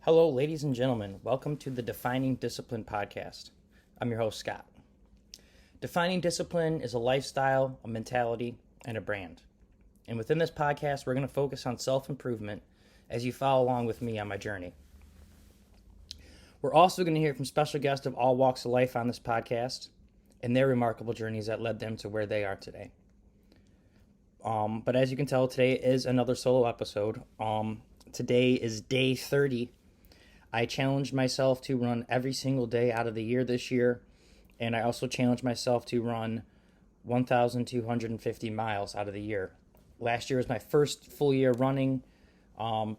Hello, ladies and gentlemen. Welcome to the Defining Discipline podcast. I'm your host, Scott. Defining discipline is a lifestyle, a mentality, and a brand. And within this podcast, we're going to focus on self-improvement as you follow along with me on my journey. We're also going to hear from special guests of all walks of life on this podcast and their remarkable journeys that led them to where they are today. But as you can tell, today is another solo episode. Today is day 30. I challenged myself to run every single day out of the year this year, and I also challenged myself to run 1,250 miles out of the year. Last year was my first full year running, trying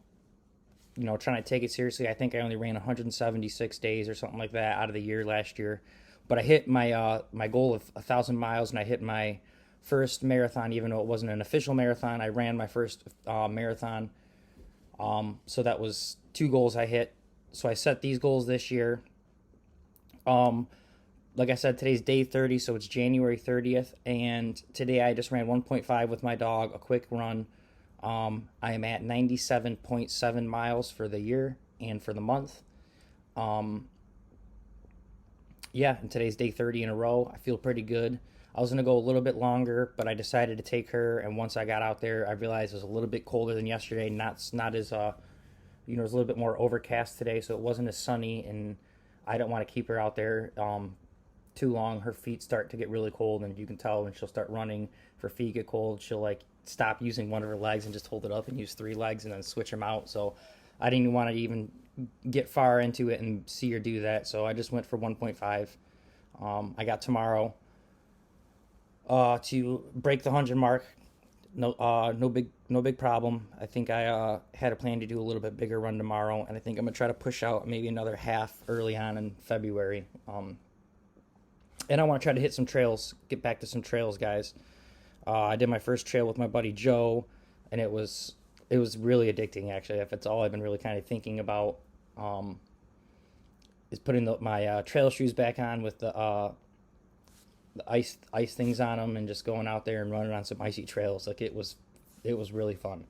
to take it seriously. I think I only ran 176 days or something like that out of the year last year, but I hit my my goal of 1,000 miles, and I hit my first marathon, even though it wasn't an official marathon. I ran my first marathon, so that was two goals I hit. So I set these goals this year. Like I said, today's day 30, so it's January 30th, and today I just ran 1.5 with my dog, a quick run. I am at 97.7 miles for the year and for the month. And today's day 30 in a row. I feel pretty good. I was going to go a little bit longer, but I decided to take her, and once I got out there, I realized it was a little bit colder than yesterday, not as it was a little bit more overcast today, so it wasn't as sunny, and I don't want to keep her out there too long. Her feet start to get really cold, and you can tell when she'll start running, if her feet get cold, she'll stop using one of her legs and just hold it up and use three legs and then switch them out. So I didn't want to even get far into it and see her do that, so I just went for 1.5. I got tomorrow to break the 100 mark. No big problem. I think I had a plan to do a little bit bigger run tomorrow, and I think I'm gonna try to push out maybe another half early on in February. And I want to try to hit some trails, get back to some trails, guys. I did my first trail with my buddy Joe, and it was really addicting, actually. If it's all I've been really kind of thinking about, is putting my trail shoes back on with the ice things on them and just going out there and running on some icy trails. It was really fun.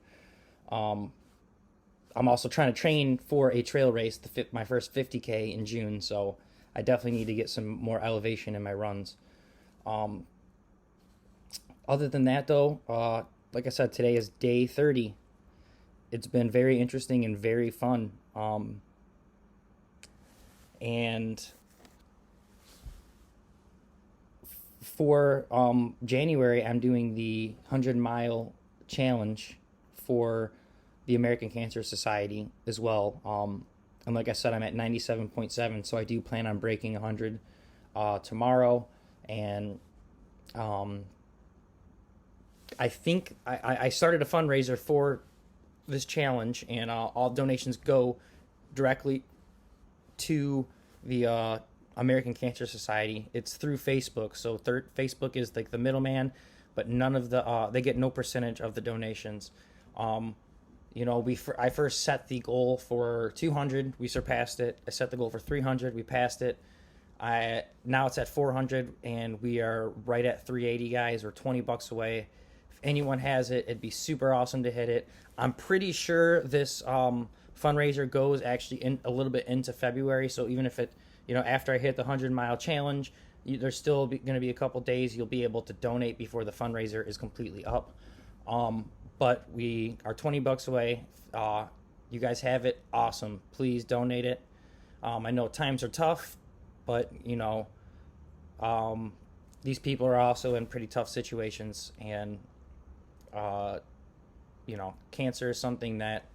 I'm also trying to train for a trail race, my first 50K in June, so I definitely need to get some more elevation in my runs. Other than that, though, like I said, today is day 30. It's been very interesting and very fun. And for January, I'm doing the 100-mile challenge for the American Cancer Society as well. And like I said, I'm at 97.7, so I do plan on breaking 100 tomorrow. And I think I started a fundraiser for this challenge, and all donations go directly to the American Cancer Society. It's through Facebook, so Facebook is like the middleman, but none of the they get no percentage of the donations. I first set the goal for 200, we surpassed it. I set the goal for 300, we passed it. Now it's at 400, and we are right at 380, guys. We're $20 away. If anyone has it, it'd be super awesome to hit it. I'm pretty sure this fundraiser goes actually in a little bit into February, so even if it after I hit the 100-mile challenge, there's still going to be a couple days you'll be able to donate before the fundraiser is completely up. But we are $20 away. You guys have it. Awesome. Please donate it. I know times are tough, but, these people are also in pretty tough situations. And, cancer is something that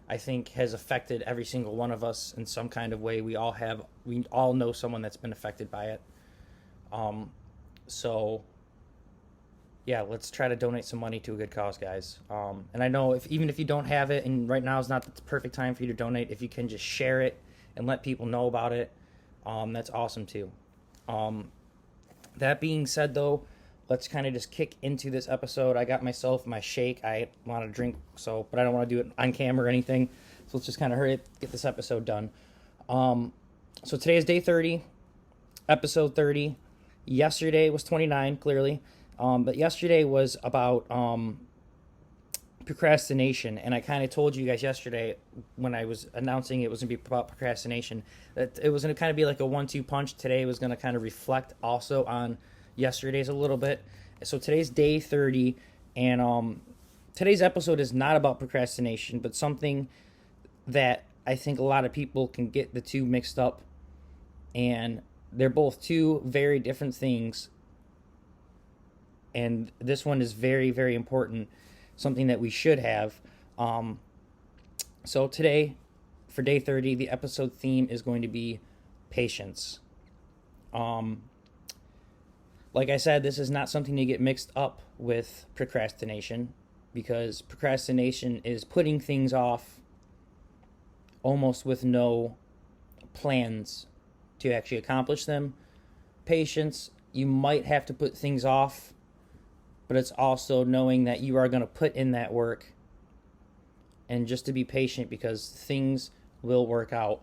I think has affected every single one of us in some kind of way. We all know someone that's been affected by it. Let's try to donate some money to a good cause, guys. And I know even if you don't have it, and right now is not the perfect time for you to donate, if you can just share it and let people know about it, that's awesome too. That being said, though, let's kind of just kick into this episode. I got myself my shake. I want to drink, but I don't want to do it on camera or anything. So let's just kind of hurry up, get this episode done. So today is day 30, episode 30. Yesterday was 29, clearly. But yesterday was about procrastination. And I kind of told you guys yesterday when I was announcing it was going to be about procrastination that it was going to kind of be like a 1-2 punch. Today was going to kind of reflect also on yesterday's a little bit. So today's day 30, and today's episode is not about procrastination, but something that I think a lot of people can get the two mixed up, and they're both two very different things. And this one is very, very important, something that we should have. So today, for day 30, the episode theme is going to be patience. Like I said, this is not something to get mixed up with procrastination, because procrastination is putting things off almost with no plans to actually accomplish them. Patience, you might have to put things off, but it's also knowing that you are going to put in that work and just to be patient, because things will work out.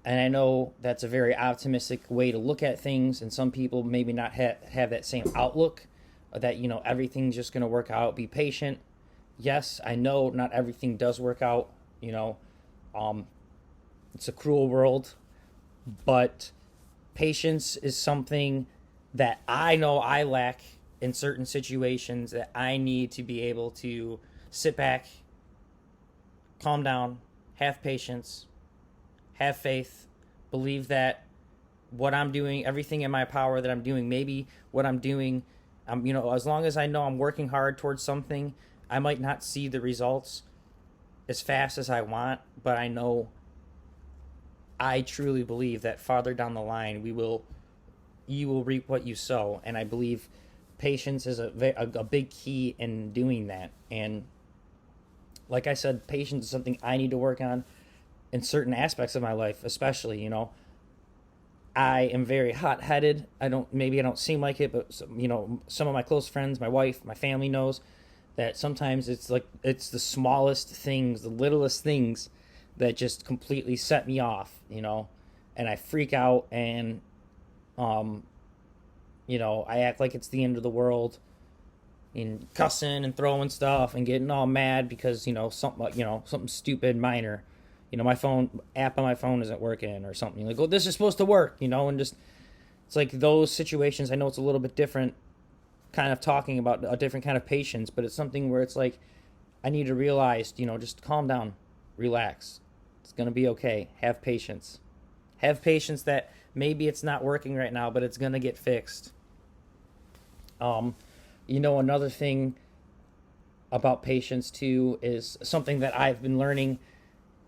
And I know that's a very optimistic way to look at things, and some people maybe not have that same outlook that, everything's just going to work out. Be patient. Yes, I know not everything does work out, it's a cruel world, but patience is something that I know I lack in certain situations, that I need to be able to sit back, calm down, have patience, have faith, believe that what I'm doing, everything in my power that I'm doing, maybe what I'm doing, as long as I know I'm working hard towards something, I might not see the results as fast as I want, but I truly believe that farther down the line, you will reap what you sow. And I believe patience is a big key in doing that. And like I said, patience is something I need to work on in certain aspects of my life, especially. I am very hot-headed. I don't seem like it, but some of my close friends, my wife, my family knows that sometimes it's the smallest things, the littlest things that just completely set me off, and I freak out, and I act like it's the end of the world, and cussing and throwing stuff and getting all mad because something stupid minor, my app on my phone isn't working or something, like, oh, this is supposed to work, and just, it's like those situations. I know it's a little bit different, kind of talking about a different kind of patience, but it's something where it's like I need to realize, just calm down, relax, it's gonna be okay. Have patience that maybe it's not working right now, but it's gonna get fixed. Another thing about patience too is something that I've been learning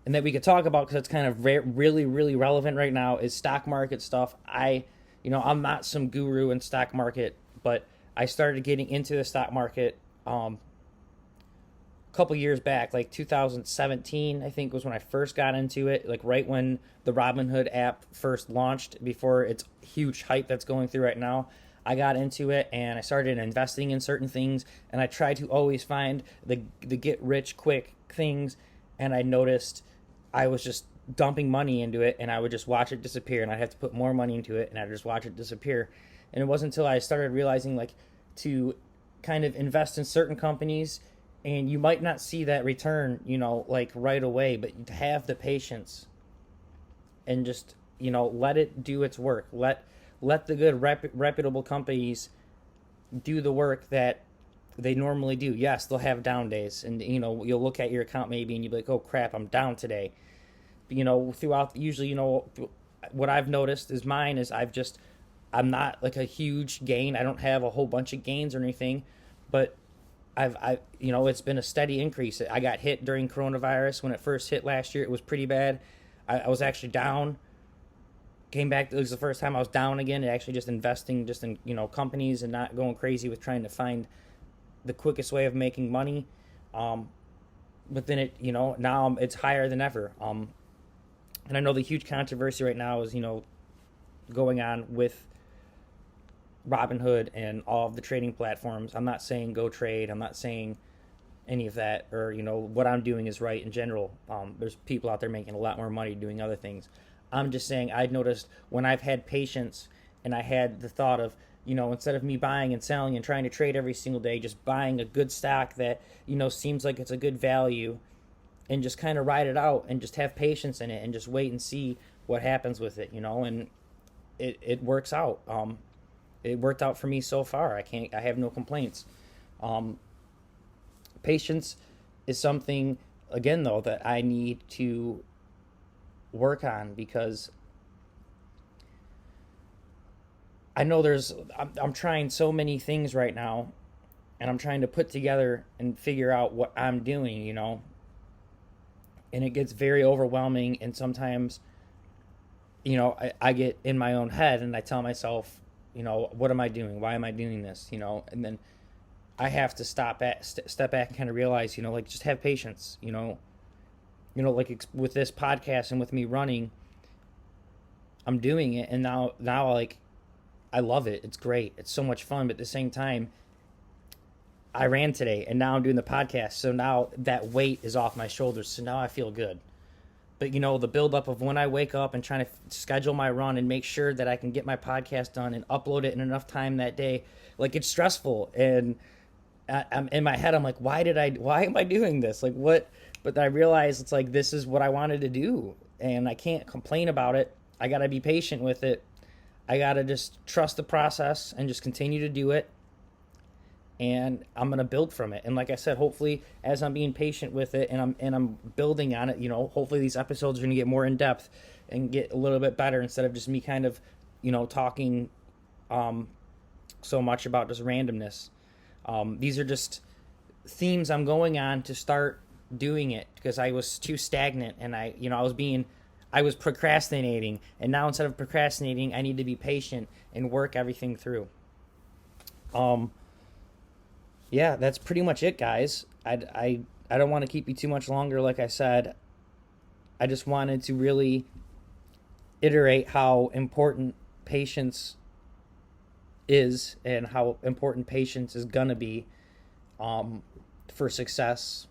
and that we could talk about, because it's kind of really, really relevant right now, is stock market stuff. I'm not some guru in stock market, but I started getting into the stock market a couple years back, like 2017, I think was when I first got into it, like right when the Robinhood app first launched, before its huge hype that's going through right now. I got into it and I started investing in certain things, and I tried to always find the get rich quick things, and I noticed I was just dumping money into it, and I would just watch it disappear, and I'd have to put more money into it, and I'd just watch it disappear. And it wasn't until I started realizing, like, to kind of invest in certain companies, and you might not see that return, like right away, but to have the patience and just, let it do its work. Let the good reputable companies do the work that they normally do. Yes, they'll have down days, and you'll look at your account maybe and you'll be like, oh crap, I'm down today. But, throughout, usually, what I've noticed is I'm not like a huge gain. I don't have a whole bunch of gains or anything, but it's been a steady increase. I got hit during coronavirus when it first hit last year. It was pretty bad. I was actually down. Came back. It was the first time I was down again. And actually just investing just in companies and not going crazy with trying to find the quickest way of making money. But then now it's higher than ever. And I know the huge controversy right now is going on with Robinhood and all of the trading platforms. I'm not saying go trade. I'm not saying any of that, or what I'm doing is right in general. There's people out there making a lot more money doing other things. I'm just saying I've noticed when I've had patience and I had the thought of, instead of me buying and selling and trying to trade every single day, just buying a good stock that, seems like it's a good value, and just kind of ride it out and just have patience in it and just wait and see what happens with it, and it works out. It worked out for me so far. I have no complaints. Patience is something, again, though, that I need to work on, because I know I'm trying so many things right now, and I'm trying to put together and figure out what I'm doing, and it gets very overwhelming. And sometimes, I get in my own head and I tell myself, what am I doing? Why am I doing this? And then I have to step back and kind of realize, like, just have patience, like with this podcast and with me running, I'm doing it. And now like, I love it. It's great. It's so much fun. But at the same time, I ran today and now I'm doing the podcast. So now that weight is off my shoulders. So now I feel good. But, the buildup of when I wake up and trying to schedule my run and make sure that I can get my podcast done and upload it in enough time that day, like, it's stressful. And I'm in my head, I'm like, why am I doing this? Like, what? But I realize it's like, this is what I wanted to do. And I can't complain about it. I got to be patient with it. I got to just trust the process and just continue to do it. And I'm going to build from it. And like I said, hopefully as I'm being patient with it and I'm building on it, hopefully these episodes are going to get more in depth and get a little bit better, instead of just me kind of, talking so much about just randomness. These are just themes I'm going on to start doing it, because I was too stagnant, and I was procrastinating. And now, instead of procrastinating, I need to be patient and work everything through. Yeah, that's pretty much it, guys. I don't want to keep you too much longer. Like I said, I just wanted to really iterate how important patience is, and how important patience is gonna be for success,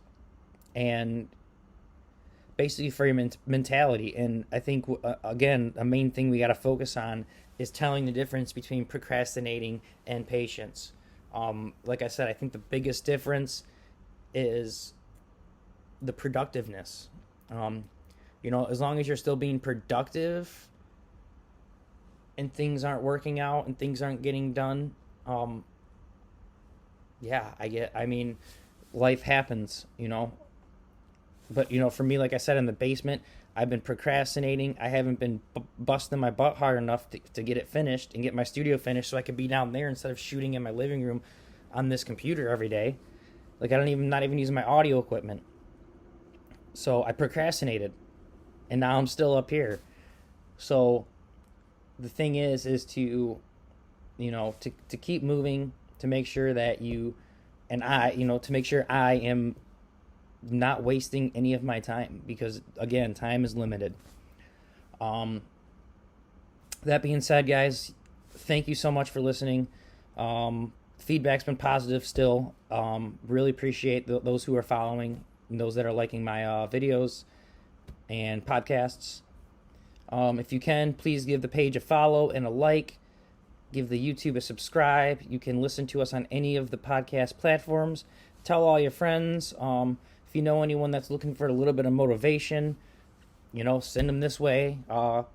and basically for your mentality. And I think, again, a main thing we got to focus on is telling the difference between procrastinating and patience. Like I said, I think the biggest difference is the productiveness. As long as you're still being productive and things aren't working out and things aren't getting done, life happens, But, for me, like I said, in the basement, I've been procrastinating. I haven't been busting my butt hard enough to get it finished and get my studio finished so I could be down there instead of shooting in my living room on this computer every day. Like, not even using my audio equipment. So I procrastinated, and now I'm still up here. So the thing is to, to keep moving, to make sure that to make sure I am not wasting any of my time, because, again, time is limited. That being said, guys, thank you so much for listening. Feedback's been positive still. Really appreciate those who are following and those that are liking my videos and podcasts. If you can, please give the page a follow and a like. Give the YouTube a subscribe. You can listen to us on any of the podcast platforms. Tell all your friends. If you know anyone that's looking for a little bit of motivation, send them this way. I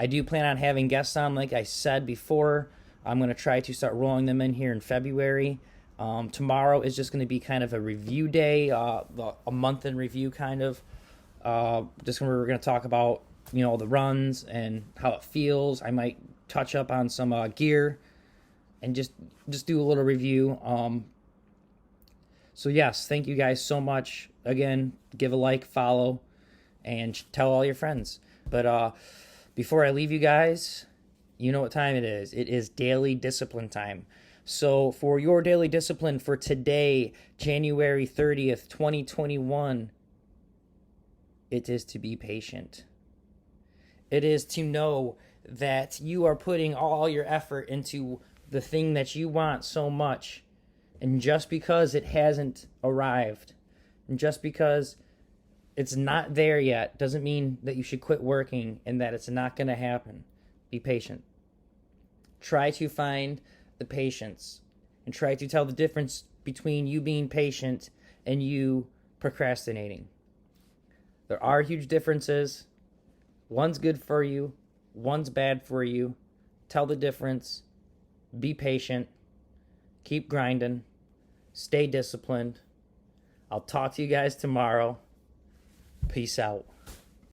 do plan on having guests on, like I said before. I'm going to try to start rolling them in here in February. Tomorrow is just going to be kind of a review day, a month in review kind of. We're going to talk about, the runs and how it feels. I might touch up on some gear and just do a little review. So yes, thank you guys so much. Again, give a like, follow, and tell all your friends. But before I leave you guys, you know what time it is. It is daily discipline time. So for your daily discipline for today, January 30th, 2021, it is to be patient. It is to know that you are putting all your effort into the thing that you want so much. And just because it hasn't arrived, and just because it's not there yet, doesn't mean that you should quit working and that it's not going to happen. Be patient. Try to find the patience and try to tell the difference between you being patient and you procrastinating. There are huge differences. One's good for you, one's bad for you. Tell the difference. Be patient. Keep grinding. Stay disciplined. I'll talk to you guys tomorrow. Peace out.